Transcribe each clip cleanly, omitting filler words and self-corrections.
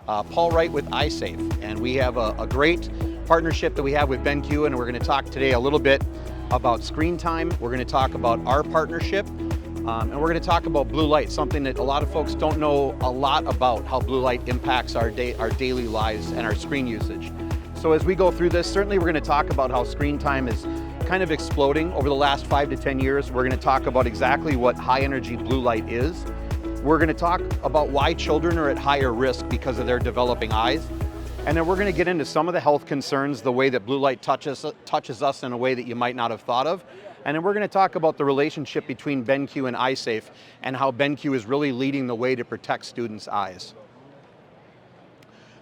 Paul Wright with iSafe, and we have a great partnership that we have with BenQ, and we're going to talk today a little bit about screen time. We're going to talk about our partnership, and we're going to talk about blue light, something that a lot of folks don't know a lot about, how blue light impacts our daily lives and our screen usage. So as we go through this, certainly we're going to talk about how screen time is kind of exploding over the last 5 to 10 years. We're going to talk about exactly what high energy blue light is. We're going to talk about why children are at higher risk because of their developing eyes. And then we're going to get into some of the health concerns, the way that blue light touches us in a way that you might not have thought of. And then we're going to talk about the relationship between BenQ and iSafe and how BenQ is really leading the way to protect students' eyes.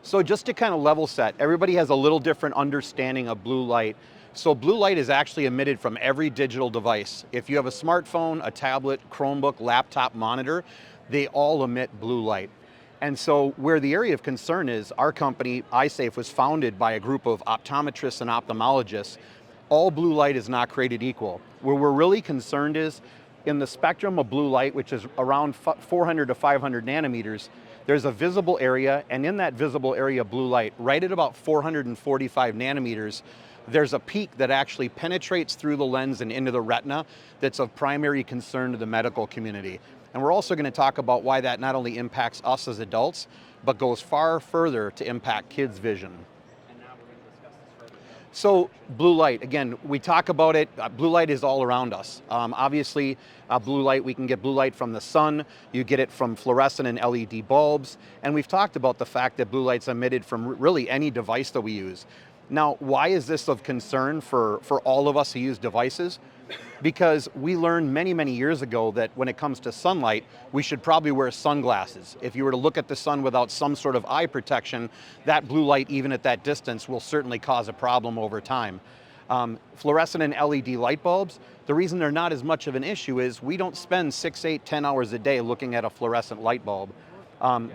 So just to kind of level set, everybody has a little different understanding of blue light. So blue light is actually emitted from every digital device. If you have a smartphone, a tablet, Chromebook, laptop, monitor, they all emit blue light. And so where the area of concern is, our company, iSafe, was founded by a group of optometrists and ophthalmologists. All blue light is not created equal. Where we're really concerned is in the spectrum of blue light, which is around 400 to 500 nanometers, there's a visible area, and in that visible area of blue light, right at about 445 nanometers, there's a peak that actually penetrates through the lens and into the retina that's of primary concern to the medical community. And we're also going to talk about why that not only impacts us as adults, but goes far further to impact kids' vision. And now we're going to discuss this further. So blue light, again, we talk about it, blue light is all around us. Obviously, blue light, we can get blue light from the sun, you get it from fluorescent and LED bulbs, and we've talked about the fact that blue light's emitted from really any device that we use. Now, why is this of concern for all of us who use devices? Because we learned many, many years ago that when it comes to sunlight, we should probably wear sunglasses. If you were to look at the sun without some sort of eye protection, that blue light, even at that distance, will certainly cause a problem over time. Fluorescent and LED light bulbs, the reason they're not as much of an issue is we don't spend 6, 8, 10 hours a day looking at a fluorescent light bulb.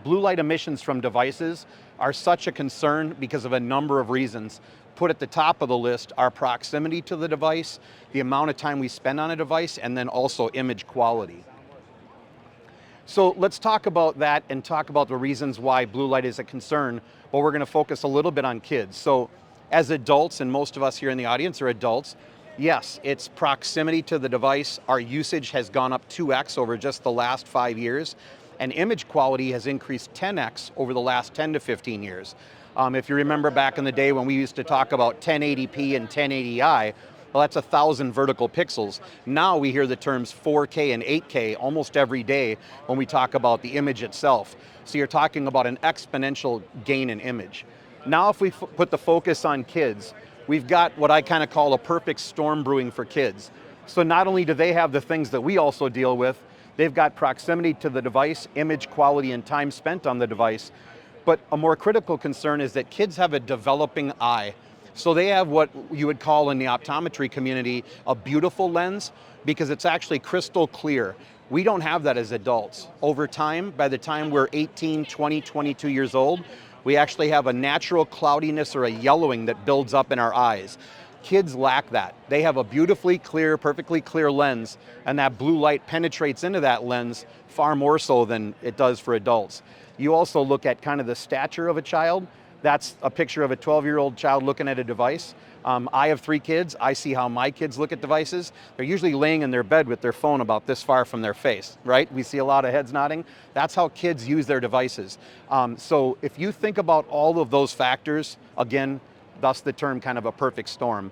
Blue light emissions from devices are such a concern because of a number of reasons. Put at the top of the list our proximity to the device, the amount of time we spend on a device, and then also image quality. So let's talk about that and talk about the reasons why blue light is a concern, but we're going to focus a little bit on kids. So as adults, and most of us here in the audience are adults, yes, it's proximity to the device. Our usage has gone up 2x over just the last 5 years. And image quality has increased 10x over the last 10 to 15 years. If you remember back in the day when we used to talk about 1080p and 1080i, well, that's 1,000 vertical pixels. Now we hear the terms 4K and 8K almost every day when we talk about the image itself. So you're talking about an exponential gain in image. Now if we put the focus on kids, we've got what I kind of call a perfect storm brewing for kids. So not only do they have the things that we also deal with, they've got proximity to the device, image quality, and time spent on the device. But a more critical concern is that kids have a developing eye. So they have what you would call in the optometry community a beautiful lens because it's actually crystal clear. We don't have that as adults. Over time, by the time we're 18, 20, 22 years old, we actually have a natural cloudiness or a yellowing that builds up in our eyes. Kids lack that. They have a beautifully clear, perfectly clear lens, and that blue light penetrates into that lens far more so than it does for adults. You also look at kind of the stature of a child. That's a picture of a 12-year-old child looking at a device. I have 3 kids. I see how my kids look at devices. They're usually laying in their bed with their phone about this far from their face, right? We see a lot of heads nodding. That's how kids use their devices. So if you think about all of those factors, again, thus the term kind of a perfect storm.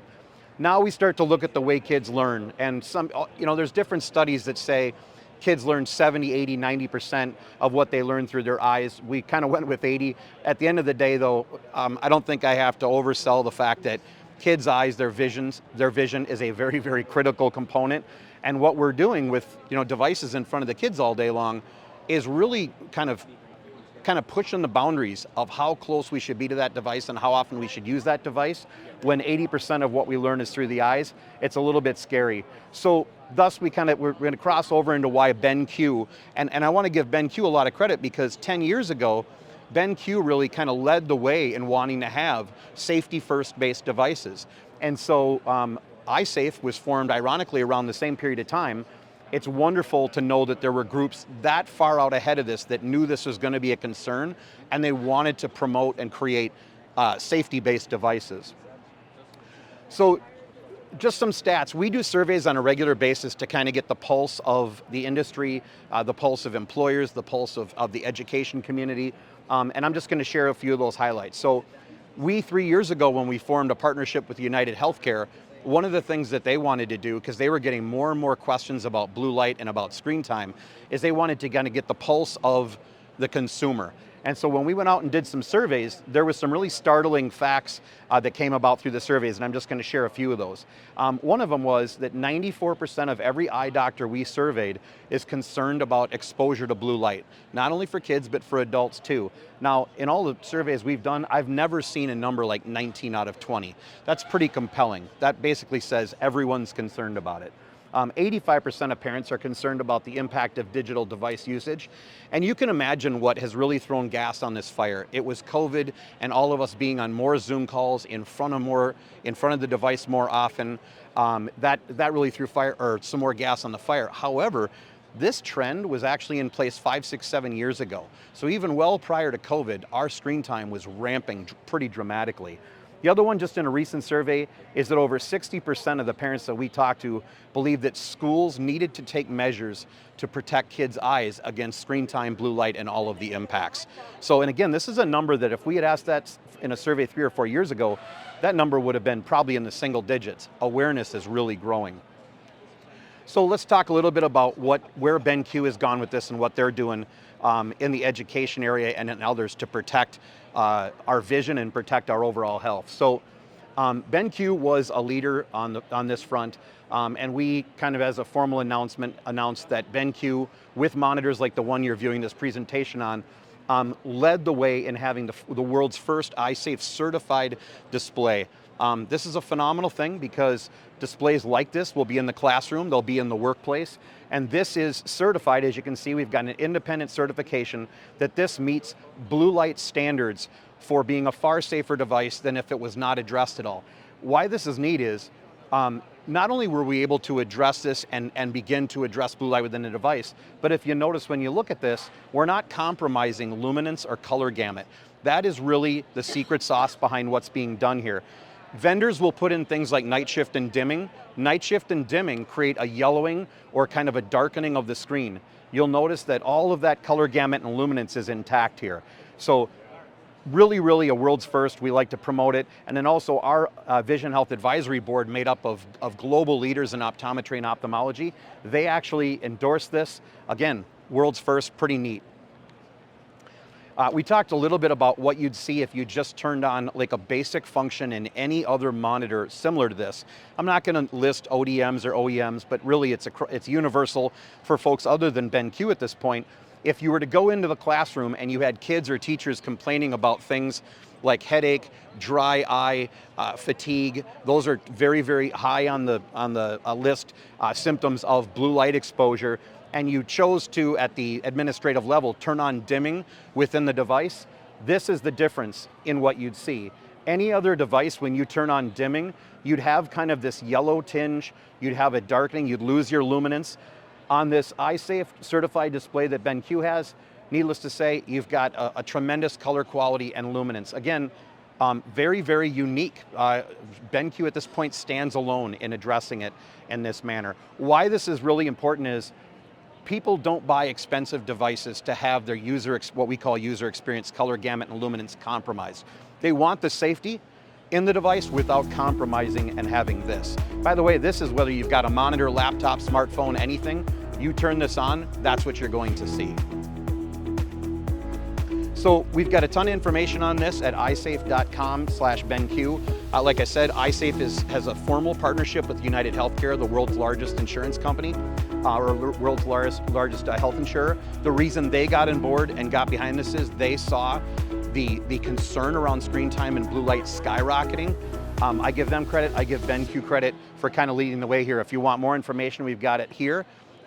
Now we start to look at the way kids learn, and there's different studies that say kids learn 70, 80, 90% of what they learn through their eyes. We kind of went with 80. At the end of the day though, I don't think I have to oversell the fact that kids' eyes, their vision is a very, very critical component. And what we're doing with devices in front of the kids all day long is really kind of pushing the boundaries of how close we should be to that device and how often we should use that device. When 80% of what we learn is through the eyes, it's a little bit scary. So thus we're going to cross over into why BenQ, and I want to give BenQ a lot of credit because 10 years ago, BenQ really kind of led the way in wanting to have safety first based devices. And so iSafe was formed ironically around the same period of time. it's wonderful to know that there were groups that far out ahead of this that knew this was going to be a concern, and they wanted to promote and create safety-based devices. So just some stats. We do surveys on a regular basis to kind of get the pulse of the industry, the pulse of employers, the pulse of the education community, and I'm just going to share a few of those highlights. So we, 3 years ago, when we formed a partnership with United Healthcare, one of the things that they wanted to do, because they were getting more and more questions about blue light and about screen time, is they wanted to kind of get the pulse of the consumer. And so when we went out and did some surveys, there was some really startling facts that came about through the surveys, and I'm just going to share a few of those. One of them was that 94% of every eye doctor we surveyed is concerned about exposure to blue light, not only for kids, but for adults too. Now, in all the surveys we've done, I've never seen a number like 19 out of 20. That's pretty compelling. That basically says everyone's concerned about it. 85% of parents are concerned about the impact of digital device usage. And you can imagine what has really thrown gas on this fire. It was COVID and all of us being on more Zoom calls in front of the device more often. That really threw some more gas on the fire. However, this trend was actually in place 5, 6, 7 years ago. So even well prior to COVID, our screen time was ramping pretty dramatically. The other one, just in a recent survey, is that over 60% of the parents that we talked to believe that schools needed to take measures to protect kids' eyes against screen time, blue light, and all of the impacts. So, and again, this is a number that if we had asked that in a survey 3 or 4 years ago, that number would have been probably in the single digits. Awareness is really growing. So let's talk a little bit about where BenQ has gone with this and what they're doing in the education area and in others to protect our vision and protect our overall health. So BenQ was a leader on this front, and we kind of as a formal announcement announced that BenQ, with monitors like the one you're viewing this presentation on, led the way in having the world's first eye-safe certified display. This is a phenomenal thing because displays like this will be in the classroom, they'll be in the workplace, and this is certified. As you can see, we've got an independent certification that this meets blue light standards for being a far safer device than if it was not addressed at all. Why this is neat is, not only were we able to address this and begin to address blue light within the device, but if you notice when you look at this, we're not compromising luminance or color gamut. That is really the secret sauce behind what's being done here. Vendors will put in things like night shift and dimming. Night shift and dimming create a yellowing or kind of a darkening of the screen. You'll notice that all of that color gamut and luminance is intact here. So really, really a world's first. We like to promote it. And then also our Vision Health Advisory Board, made up of global leaders in optometry and ophthalmology, they actually endorse this. Again, world's first, pretty neat. We talked a little bit about what you'd see if you just turned on like a basic function in any other monitor similar to this. I'm not going to list ODMs or OEMs, but really it's universal for folks other than BenQ at this point. If you were to go into the classroom and you had kids or teachers complaining about things like headache, dry eye, fatigue, those are very, very high on the list symptoms of blue light exposure, and you chose to, at the administrative level, turn on dimming within the device, this is the difference in what you'd see. Any other device, when you turn on dimming, you'd have kind of this yellow tinge, you'd have a darkening, you'd lose your luminance. On this eye-safe certified display that BenQ has, needless to say, you've got a tremendous color quality and luminance. Again, very, very unique. BenQ at this point stands alone in addressing it in this manner. Why this is really important is people don't buy expensive devices to have their what we call user experience, color gamut and luminance compromised. They want the safety in the device without compromising and having this. By the way, this is whether you've got a monitor, laptop, smartphone, anything, you turn this on, that's what you're going to see. So we've got a ton of information on this at eyesafe.com/BenQ. Like I said, eyesafe has a formal partnership with United Healthcare, the world's largest insurance company, or world's largest health insurer. The reason they got on board and got behind this is they saw the concern around screen time and blue light skyrocketing. I give them credit, I give BenQ credit for kind of leading the way here. If you want more information, we've got it here.